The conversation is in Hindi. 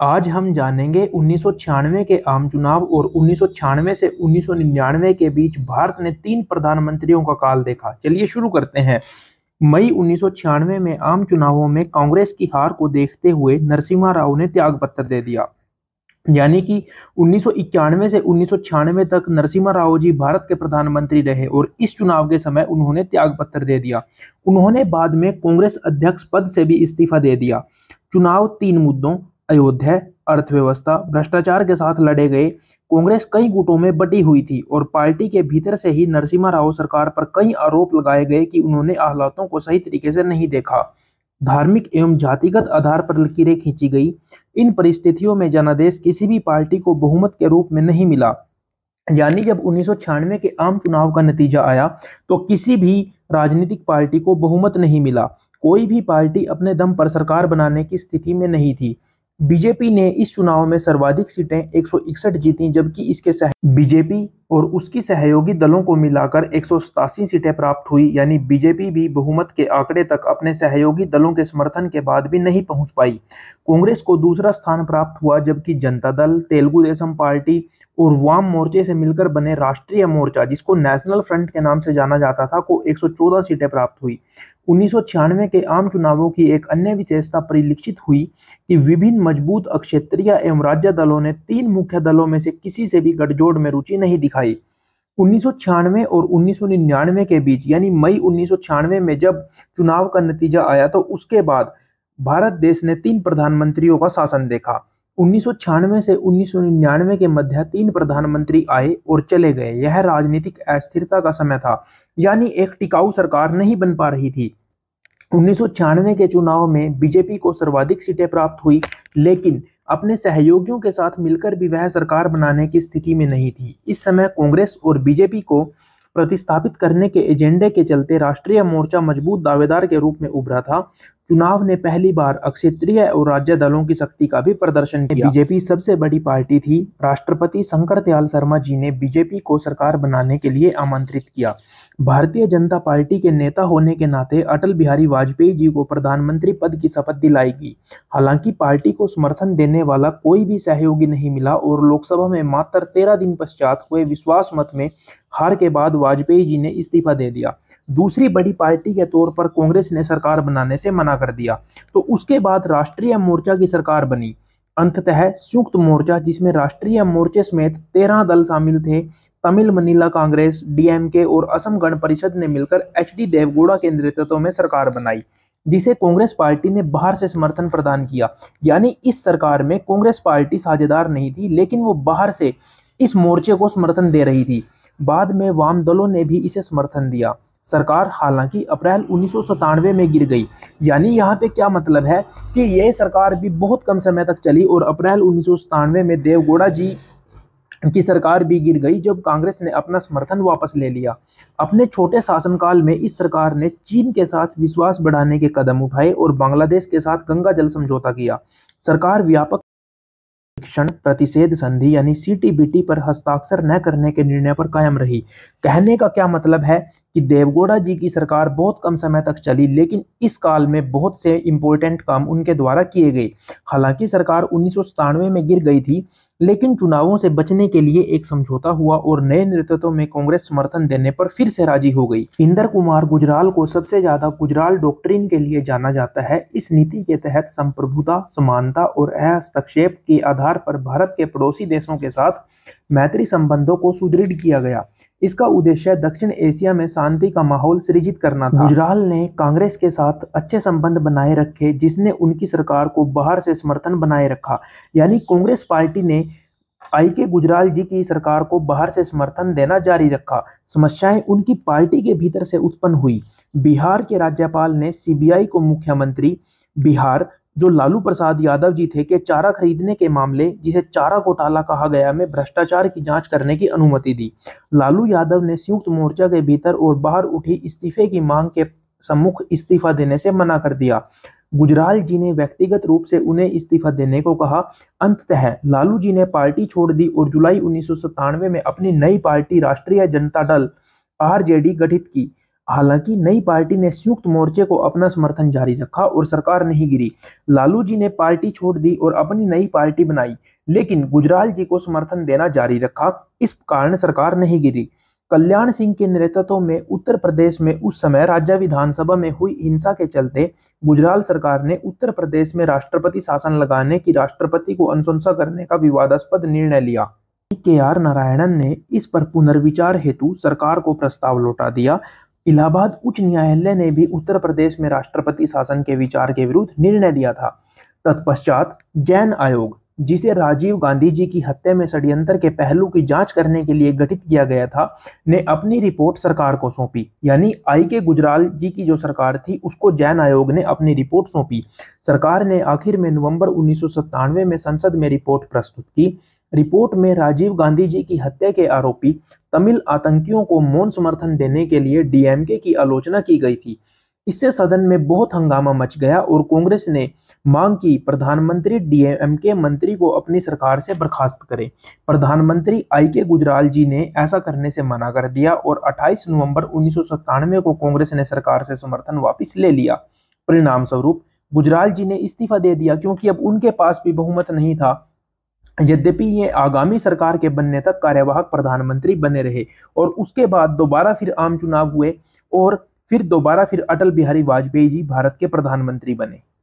आज हम जानेंगे 1996 के आम चुनाव और 1996 से 1999 के बीच भारत ने 3 प्रधानमंत्रियों का काल देखा। चलिए शुरू करते हैं। मई 1996 में आम चुनावों में कांग्रेस की हार को देखते हुए नरसिम्हा राव ने त्याग पत्र दे दिया। यानी कि 1991 से 1996 तक नरसिम्हा राव जी भारत के प्रधानमंत्री रहे और इस चुनाव के समय उन्होंने त्याग पत्र दे दिया। उन्होंने बाद में कांग्रेस अध्यक्ष पद से भी इस्तीफा दे दिया। चुनाव 3 मुद्दों अयोध्या, अर्थव्यवस्था, भ्रष्टाचार के साथ लड़े गए। कांग्रेस कई गुटों में बटी हुई थी और पार्टी के भीतर से ही नरसिम्हा राव सरकार पर कई आरोप लगाए गए कि उन्होंने हालातों को सही तरीके से नहीं देखा। धार्मिक एवं जातिगत आधार पर लकीरें खींची गई। इन परिस्थितियों में जनादेश किसी भी पार्टी को बहुमत के रूप में नहीं मिला। यानी जब 1996 के आम चुनाव का नतीजा आया तो किसी भी राजनीतिक पार्टी को बहुमत नहीं मिला। कोई भी पार्टी अपने दम पर सरकार बनाने की स्थिति में नहीं थी। बीजेपी ने इस चुनाव में सर्वाधिक सीटें 161 जीती, जबकि इसके बीजेपी और उसकी सहयोगी दलों को मिलाकर 187 सीटें प्राप्त हुई। यानी बीजेपी भी बहुमत के आंकड़े तक अपने सहयोगी दलों के समर्थन के बाद भी नहीं पहुंच पाई। कांग्रेस को दूसरा स्थान प्राप्त हुआ, जबकि जनता दल, तेलुगु देशम पार्टी और वाम मोर्चे से मिलकर बने राष्ट्रीय मोर्चा, जिसको नेशनल फ्रंट के नाम से जाना जाता था, को 114 सीटें प्राप्त हुई। 1996 के आम चुनावों की एक अन्य विशेषता परिलक्षित हुई कि विभिन्न मजबूत क्षेत्रीय एवं राज्य दलों ने 3 मुख्य दलों में से किसी से भी गठजोड़ में रुचि नहीं दिखाई। 1996 और 1999 के बीच यानी मई 1996 में जब चुनाव का नतीजा आया तो उसके बाद भारत देश ने 3 प्रधानमंत्रियों का शासन देखा। 1996 से 1999 के मध्य 3 प्रधानमंत्री आए और चले गए। यह राजनीतिक अस्थिरता का समय था, यानी एक टिकाऊ सरकार नहीं बन पा रही थी। 1996 के चुनाव में बीजेपी को सर्वाधिक सीटें प्राप्त हुई, लेकिन अपने सहयोगियों के साथ मिलकर भी वह सरकार बनाने की स्थिति में नहीं थी। इस समय कांग्रेस और बीजेपी को प्रतिस्थापित करने के एजेंडे के चलते राष्ट्रीय मोर्चा मजबूत दावेदार के रूप में उभरा था। चुनाव ने पहली बार क्षेत्रीय और राज्य दलों की शक्ति का भी प्रदर्शन किया। बीजेपी सबसे बड़ी पार्टी थी। राष्ट्रपति शंकर दयाल शर्मा जी ने बीजेपी को सरकार बनाने के लिए आमंत्रित किया। भारतीय जनता पार्टी के नेता होने के नाते अटल बिहारी वाजपेयी जी को प्रधानमंत्री पद की शपथ दिलाई गई। हालांकि पार्टी को समर्थन देने वाला कोई भी सहयोगी नहीं मिला और लोकसभा में मात्र 13 दिन पश्चात हुए विश्वास मत में हार के बाद वाजपेयी जी ने इस्तीफा दे दिया। दूसरी बड़ी पार्टी के तौर पर कांग्रेस ने सरकार बनाने से मना कर दिया, तो उसके बाद राष्ट्रीय मोर्चा की सरकार बनी। अंततः संयुक्त मोर्चा, जिसमें राष्ट्रीय मोर्चे समेत 13 दल शामिल थे, तमिल मनीला कांग्रेस, डीएमके और असम गण परिषद ने मिलकर एचडी देवगौड़ा के नेतृत्व में सरकार बनाई, जिसे कांग्रेस पार्टी ने बाहर से समर्थन प्रदान किया। यानी इस सरकार में कांग्रेस पार्टी साझेदार नहीं थी, लेकिन वो बाहर से इस मोर्चे को समर्थन दे रही थी। बाद में वाम दलों ने भी इसे समर्थन दिया। सरकार हालांकि अप्रैल 1997 में गिर गई। यानी यहाँ पे क्या मतलब है कि यह सरकार भी बहुत कम समय तक चली और अप्रैल 1997 में देवगौड़ा जी की सरकार भी गिर गई, जब कांग्रेस ने अपना समर्थन वापस ले लिया। अपने छोटे शासनकाल में इस सरकार ने चीन के साथ विश्वास बढ़ाने के कदम उठाए और बांग्लादेश के साथ गंगा जल समझौता किया। सरकार व्यापक प्रतिषेध संधि यानी सीटीबीटी पर हस्ताक्षर न करने के निर्णय पर कायम रही। कहने का क्या मतलब है कि देवगौड़ा जी की सरकार बहुत कम समय तक चली, लेकिन इस काल में बहुत से इंपॉर्टेंट काम उनके द्वारा किए गए। हालांकि सरकार 1997 में गिर गई थी, लेकिन चुनावों से बचने के लिए एक समझौता हुआ और नए नेतृत्व में कांग्रेस समर्थन देने पर फिर से राजी हो गई। इंदर कुमार गुजराल को सबसे ज्यादा गुजराल डॉक्ट्रिन के लिए जाना जाता है। इस नीति के तहत संप्रभुता, समानता और हस्तक्षेप के आधार पर भारत के पड़ोसी देशों के साथ मैत्री संबंधों को सुदृढ़ किया गया। इसका उद्देश्य दक्षिण एशिया में शांति का माहौल सृजित करना था। गुजराल ने कांग्रेस के साथ अच्छे संबंध बनाए रखे, जिसने उनकी सरकार को बाहर से समर्थन बनाए रखा। यानी कांग्रेस पार्टी ने आई के गुजराल जी की सरकार को बाहर से समर्थन देना जारी रखा। समस्याएं उनकी पार्टी के भीतर से उत्पन्न हुई। बिहार के राज्यपाल ने सीबीआई को मुख्यमंत्री बिहार, जो लालू प्रसाद यादव जी थे, के चारा खरीदने के मामले, जिसे चारा घोटाला कहा गया, में भ्रष्टाचार की जांच करने की अनुमति दी। लालू यादव ने संयुक्त मोर्चा के भीतर और बाहर उठी इस्तीफे की मांग के सम्मुख इस्तीफा देने से मना कर दिया। गुजराल जी ने व्यक्तिगत रूप से उन्हें इस्तीफा देने को कहा। अंततः लालू जी ने पार्टी छोड़ दी और जुलाई 1997 में अपनी नई पार्टी राष्ट्रीय जनता दल आरजेडी गठित की। हालांकि नई पार्टी ने संयुक्त मोर्चे को अपना समर्थन जारी रखा और सरकार नहीं गिरी। लालू जी ने पार्टी छोड़ दी और अपनी नई पार्टी बनाई, लेकिन गुजराल जी को समर्थन देना जारी रखा। इस कारण सरकार नहीं गिरी। कल्याण सिंह के नेतृत्व में उत्तर प्रदेश में उस समय राज्य विधानसभा में हुई हिंसा के चलते गुजराल सरकार ने उत्तर प्रदेश में राष्ट्रपति शासन लगाने की राष्ट्रपति को अनुशंसा करने का विवादास्पद निर्णय लिया। के.आर. नारायणन ने इस पर पुनर्विचार हेतु सरकार को प्रस्ताव लौटा दिया। इलाहाबाद उच्च न्यायालय ने भी उत्तर प्रदेश में राष्ट्रपति शासन के विचार के विरुद्ध निर्णय दिया था। तत्पश्चात जैन आयोग, जिसे राजीव गांधी जी की हत्या में षड्यंत्र के पहलू की जांच करने के लिए गठित किया गया था, ने अपनी रिपोर्ट सरकार को सौंपी। यानी आई.के. गुजराल जी की जो सरकार थी उसको जैन आयोग ने अपनी रिपोर्ट सौंपी। सरकार ने आखिर में नवंबर 1997 में संसद में रिपोर्ट प्रस्तुत की। रिपोर्ट में राजीव गांधी जी की हत्या के आरोपी तमिल आतंकियों को मौन समर्थन देने के लिए डीएमके की आलोचना की गई थी। इससे सदन में बहुत हंगामा मच गया और कांग्रेस ने मांग की प्रधानमंत्री डीएमके मंत्री को अपनी सरकार से बर्खास्त करे। प्रधानमंत्री आई.के. गुजराल जी ने ऐसा करने से मना कर दिया और 28 नवंबर 1997 को कांग्रेस ने सरकार से समर्थन वापस ले लिया। परिणाम स्वरूप गुजराल जी ने इस्तीफा दे दिया, क्योंकि अब उनके पास भी बहुमत नहीं था। यद्यपि ये आगामी सरकार के बनने तक कार्यवाहक प्रधानमंत्री बने रहे और उसके बाद दोबारा फिर आम चुनाव हुए और फिर दोबारा अटल बिहारी वाजपेयी जी भारत के प्रधानमंत्री बने।